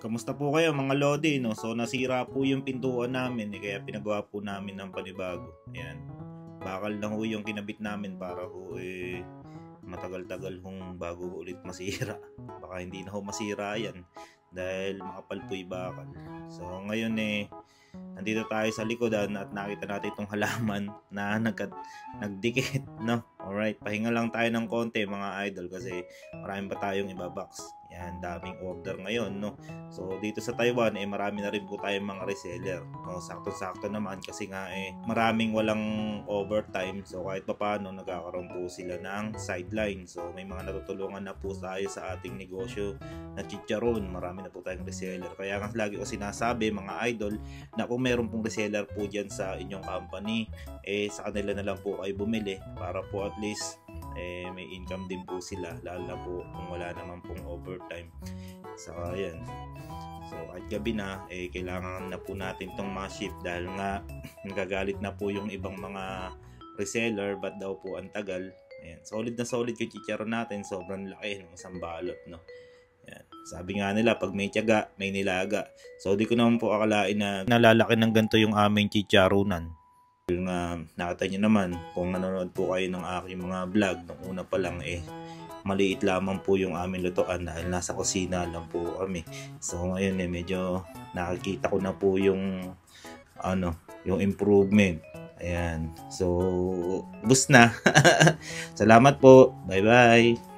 Kamusta po kayo mga Lodi, no? So nasira po yung pintuan namin, kaya pinagawa po namin ng panibago. Ayan. Bakal na ho yung kinabit namin para ho matagal-tagal hong bago ulit masira. Baka hindi na ho masira yan dahil makapal po yung bakal. So ngayon nandito tayo sa likodan at nakita natin itong halaman na nagdikit, no? Alright, pahinga lang tayo ng konti mga idol kasi marami pa tayong ibabox. Yan, daming order ngayon, no? So dito sa Taiwan marami na rin po tayong mga reseller, no? Sakto-sakto naman kasi nga maraming walang overtime. So kahit papaano nagkakaroon po sila ng sideline. So may mga natutulungan na po tayo sa ating negosyo na chicharon. Marami na po tayong reseller. Kaya nga lagi ko sinasabi mga idol na kung meron pong reseller po dyan sa inyong company, sa kanila na lang po kayo bumili para po at least may income din po sila, lalo na po kung wala naman pong overtime. So ayan, so at gabi na kailangan na po natin tong mga shift dahil nga nagagalit na po yung ibang mga reseller, ba't daw po ang tagal. Ayan, solid na solid yung chicharon natin, sobrang laki ng isang balot, no? Ayan. Sabi nga nila pag may tiyaga may nilaga. So di ko naman po akalain na nalalaki ng ganito yung aming chicharonan. Nakita nyo naman kung nanonood po kayo ng aking mga vlog nung una pa lang maliit lamang po yung aming lutuan dahil nasa kusina lang po kami. So ngayon medyo nakikita ko na po yung yung improvement. Ayan, so boost na. Salamat po, bye bye.